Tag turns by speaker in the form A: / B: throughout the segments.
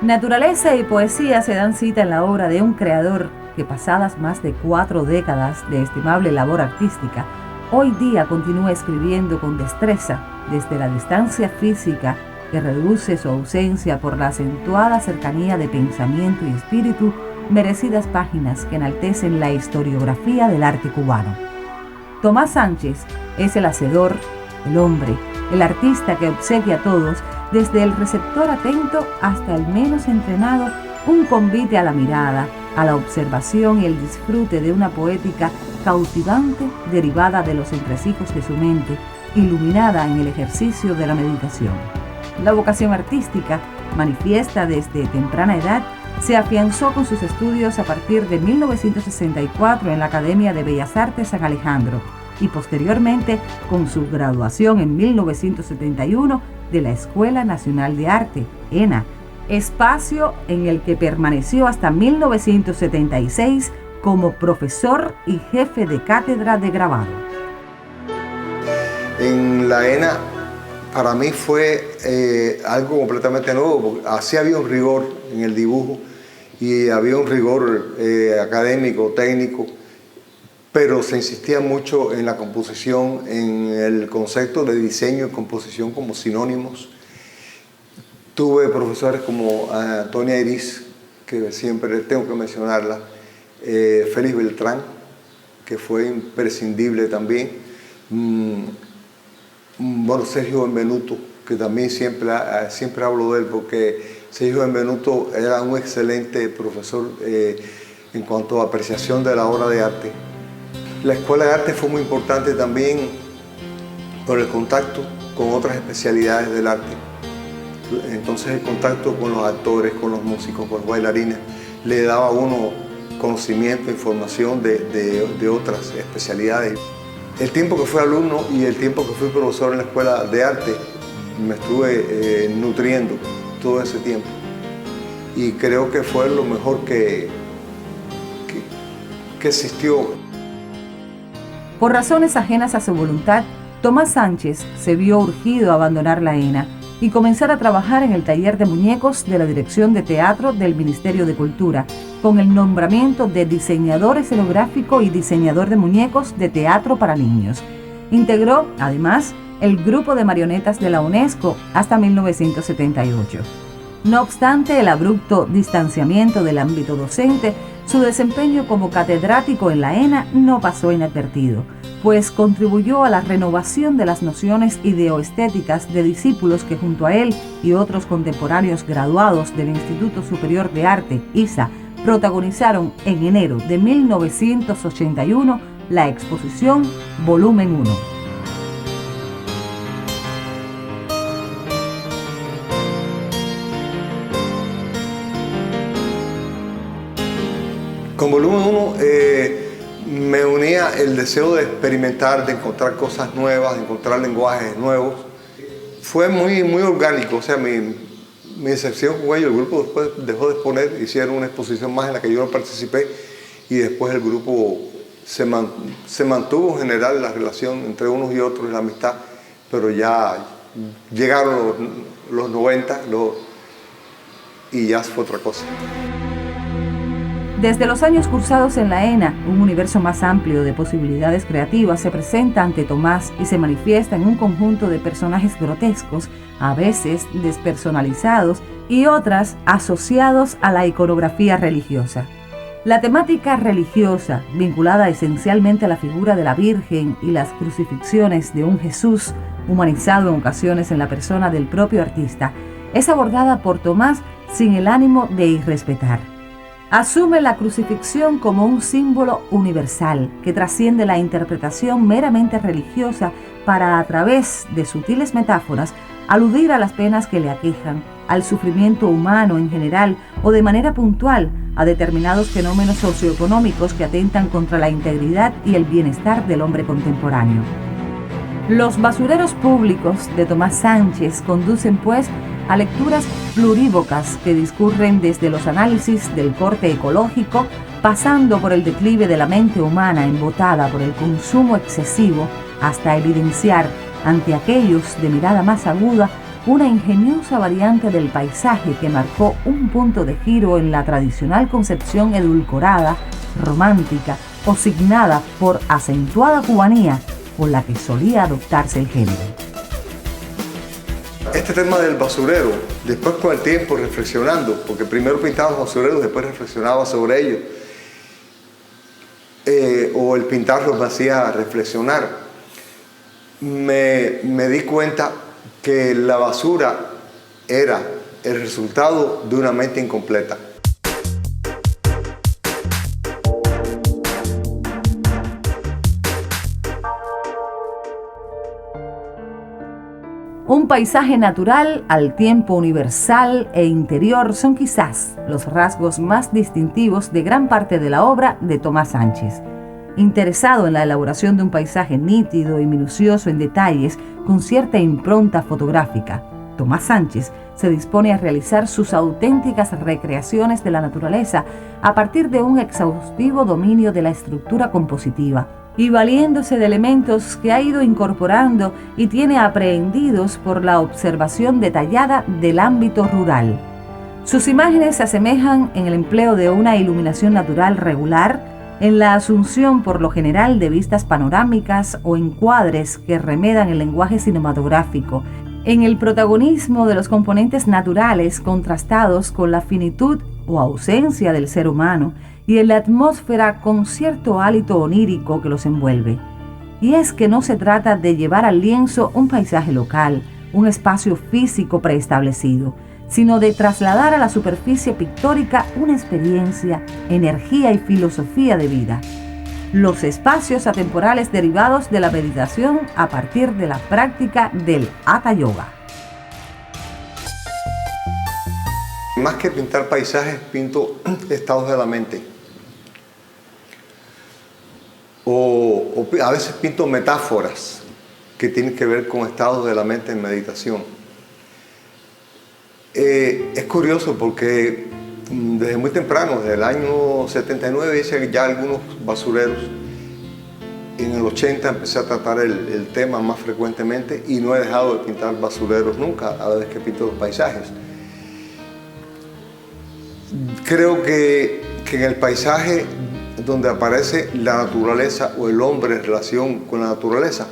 A: Naturaleza y poesía se dan cita en la obra de un creador que, pasadas más de 4 décadas de estimable labor artística, hoy día continúa escribiendo con destreza desde la distancia física que reduce su ausencia por la acentuada cercanía de pensamiento y espíritu, merecidas páginas que enaltecen la historiografía del arte cubano. Tomás Sánchez es el hacedor, el hombre, el artista que obsequia a todos, desde el receptor atento hasta el menos entrenado, un convite a la mirada, a la observación y el disfrute de una poética cautivante derivada de los entresijos de su mente, iluminada en el ejercicio de la meditación. La vocación artística, manifiesta desde temprana edad, se afianzó con sus estudios a partir de 1964 en la Academia de Bellas Artes San Alejandro y posteriormente con su graduación en 1971 de la Escuela Nacional de Arte, ENA, espacio en el que permaneció hasta 1976 como profesor y jefe de cátedra de grabado.
B: En la ENA para mí fue algo completamente nuevo, porque así había un rigor en el dibujo y había un rigor académico, técnico, pero se insistía mucho en la composición, en el concepto de diseño y composición como sinónimos. Tuve profesores como Antonia Iris, que siempre tengo que mencionarla, Félix Beltrán, que fue imprescindible también, bueno, Sergio Benvenuto, que también siempre hablo de él, porque Sergio Benvenuto era un excelente profesor en cuanto a apreciación de la obra de arte. La Escuela de Arte fue muy importante también por el contacto con otras especialidades del arte. Entonces el contacto con los actores, con los músicos, con los bailarines, le daba a uno conocimiento, información de otras especialidades. El tiempo que fui alumno y el tiempo que fui profesor en la Escuela de Arte, me estuve nutriendo todo ese tiempo. Y creo que fue lo mejor que existió.
A: Por razones ajenas a su voluntad, Tomás Sánchez se vio urgido a abandonar la ENA y comenzar a trabajar en el taller de muñecos de la Dirección de Teatro del Ministerio de Cultura, con el nombramiento de diseñador escenográfico y diseñador de muñecos de teatro para niños. Integró, además, el grupo de marionetas de la UNESCO hasta 1978. No obstante el abrupto distanciamiento del ámbito docente, su desempeño como catedrático en la ENA no pasó inadvertido, pues contribuyó a la renovación de las nociones ideoestéticas de discípulos que junto a él y otros contemporáneos graduados del Instituto Superior de Arte, ISA, protagonizaron en enero de 1981 la exposición Volumen 1.
B: Con Volumen 1 me unía el deseo de experimentar, de encontrar cosas nuevas, de encontrar lenguajes nuevos. Fue muy orgánico, o sea, mi decepción con ellos, el grupo después dejó de exponer, hicieron una exposición más en la que yo no participé y después el grupo se mantuvo en general la relación entre unos y otros, la amistad, pero ya llegaron los 90 y ya fue otra cosa.
A: Desde los años cursados en la ENA, un universo más amplio de posibilidades creativas se presenta ante Tomás y se manifiesta en un conjunto de personajes grotescos, a veces despersonalizados y otras asociados a la iconografía religiosa. La temática religiosa, vinculada esencialmente a la figura de la Virgen y las crucifixiones de un Jesús, humanizado en ocasiones en la persona del propio artista, es abordada por Tomás sin el ánimo de irrespetar. Asume la crucifixión como un símbolo universal que trasciende la interpretación meramente religiosa para, a través de sutiles metáforas, aludir a las penas que le aquejan, al sufrimiento humano en general o de manera puntual a determinados fenómenos socioeconómicos que atentan contra la integridad y el bienestar del hombre contemporáneo. Los basureros públicos de Tomás Sánchez conducen, pues, a lecturas plurívocas que discurren desde los análisis del corte ecológico, pasando por el declive de la mente humana embotada por el consumo excesivo, hasta evidenciar, ante aquellos de mirada más aguda, una ingeniosa variante del paisaje que marcó un punto de giro en la tradicional concepción edulcorada, romántica o signada por acentuada cubanía con la que solía adoptarse el género.
B: Este tema del basurero, después con el tiempo reflexionando, porque primero pintaba los basureros, después reflexionaba sobre ellos, o el pintarlos me hacía reflexionar, me di cuenta que la basura era el resultado de una mente incompleta.
A: Un paisaje natural, al tiempo universal e interior, son quizás los rasgos más distintivos de gran parte de la obra de Tomás Sánchez. Interesado en la elaboración de un paisaje nítido y minucioso en detalles, con cierta impronta fotográfica, Tomás Sánchez se dispone a realizar sus auténticas recreaciones de la naturaleza a partir de un exhaustivo dominio de la estructura compositiva, y valiéndose de elementos que ha ido incorporando y tiene aprehendidos por la observación detallada del ámbito rural. Sus imágenes se asemejan en el empleo de una iluminación natural regular, en la asunción por lo general de vistas panorámicas o encuadres que remedan el lenguaje cinematográfico, en el protagonismo de los componentes naturales contrastados con la finitud o ausencia del ser humano, y en la atmósfera con cierto hálito onírico que los envuelve. Y es que no se trata de llevar al lienzo un paisaje local, un espacio físico preestablecido, sino de trasladar a la superficie pictórica una experiencia, energía y filosofía de vida. Los espacios atemporales derivados de la meditación a partir de la práctica del Hatha Yoga.
B: Más que pintar paisajes, pinto estados de la mente. O a veces pinto metáforas que tienen que ver con estados de la mente en meditación. Es curioso porque desde muy temprano, desde el año 79, hice ya algunos basureros. En el 80 empecé a tratar el tema más frecuentemente y no he dejado de pintar basureros nunca, a la vez que pinto los paisajes. Creo que en el paisaje donde aparece la naturaleza o el hombre en relación con la naturaleza,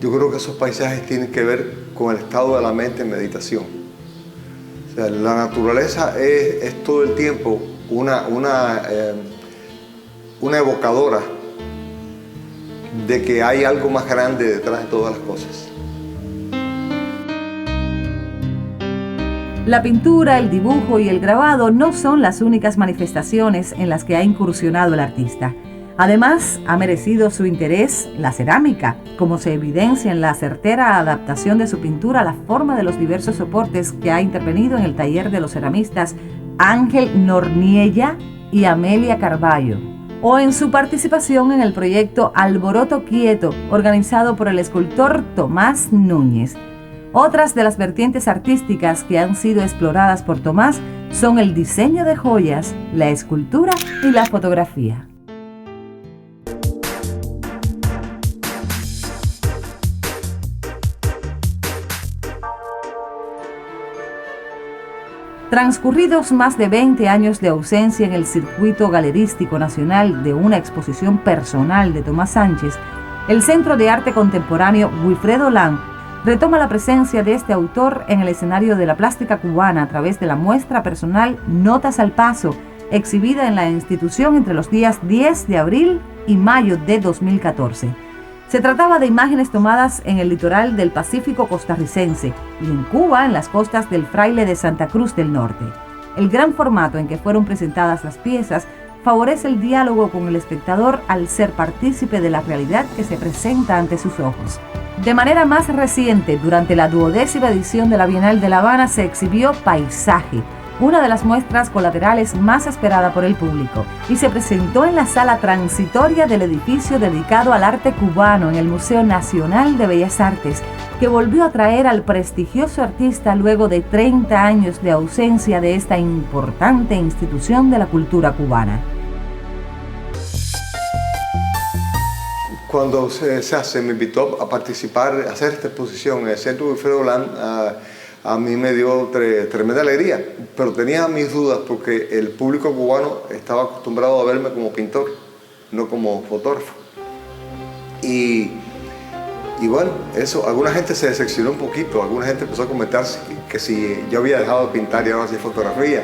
B: yo creo que esos paisajes tienen que ver con el estado de la mente en meditación. O sea, la naturaleza es todo el tiempo una evocadora de que hay algo más grande detrás de todas las cosas.
A: La pintura, el dibujo y el grabado no son las únicas manifestaciones en las que ha incursionado el artista. Además, ha merecido su interés la cerámica, como se evidencia en la certera adaptación de su pintura a la forma de los diversos soportes que ha intervenido en el taller de los ceramistas Ángel Norniella y Amelia Carballo, o en su participación en el proyecto Alboroto Quieto, organizado por el escultor Tomás Núñez. Otras de las vertientes artísticas que han sido exploradas por Tomás son el diseño de joyas, la escultura y la fotografía. Transcurridos más de 20 años de ausencia en el circuito galerístico nacional de una exposición personal de Tomás Sánchez, el Centro de Arte Contemporáneo Wilfredo Lang retoma la presencia de este autor en el escenario de la plástica cubana a través de la muestra personal Notas al Paso, exhibida en la institución entre los días 10 de abril y mayo de 2014. Se trataba de imágenes tomadas en el litoral del Pacífico costarricense y en Cuba, en las costas del Fraile de Santa Cruz del Norte. El gran formato en que fueron presentadas las piezas favorece el diálogo con el espectador al ser partícipe de la realidad que se presenta ante sus ojos. De manera más reciente, durante la 12ª edición de la Bienal de La Habana, se exhibió Paisaje, una de las muestras colaterales más esperada por el público, y se presentó en la sala transitoria del edificio dedicado al arte cubano en el Museo Nacional de Bellas Artes, que volvió a traer al prestigioso artista luego de 30 años de ausencia de esta importante institución de la cultura cubana.
B: Cuando se me invitó a participar, a hacer esta exposición en el Centro Wilfredo Lang, a mí me dio tremenda alegría, pero tenía mis dudas porque el público cubano estaba acostumbrado a verme como pintor, no como fotógrafo. Y bueno, eso, alguna gente se decepcionó un poquito, alguna gente empezó a comentar que si yo había dejado de pintar y ahora hacía fotografía.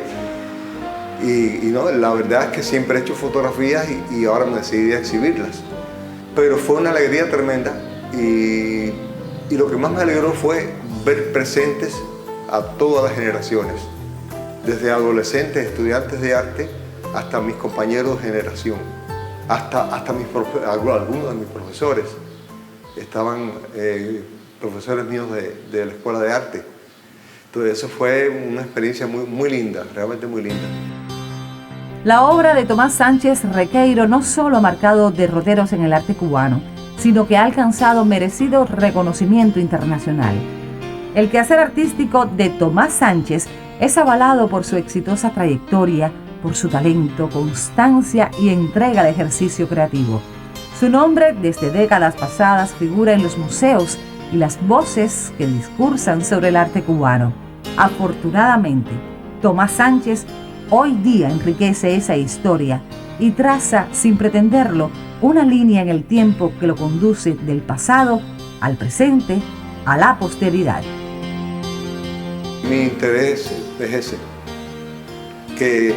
B: Y no, la verdad es que siempre he hecho fotografías y ahora me decidí a exhibirlas. Pero fue una alegría tremenda y lo que más me alegró fue ver presentes a todas las generaciones, desde adolescentes, estudiantes de arte, hasta mis compañeros de generación, hasta algunos de mis profesores. Estaban profesores míos de la Escuela de Arte. Entonces eso fue una experiencia muy linda, realmente muy linda.
A: La obra de Tomás Sánchez Requeiro no solo ha marcado derroteros en el arte cubano, sino que ha alcanzado merecido reconocimiento internacional. El quehacer artístico de Tomás Sánchez es avalado por su exitosa trayectoria, por su talento, constancia y entrega al ejercicio creativo. Su nombre, desde décadas pasadas, figura en los museos y las voces que discursan sobre el arte cubano. Afortunadamente, Tomás Sánchez hoy día enriquece esa historia y traza, sin pretenderlo, una línea en el tiempo que lo conduce del pasado al presente, a la posteridad.
B: Mi interés es ese, que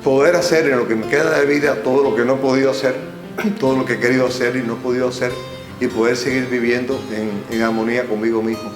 B: poder hacer en lo que me queda de vida todo lo que no he podido hacer, todo lo que he querido hacer y no he podido hacer, y poder seguir viviendo en armonía conmigo mismo.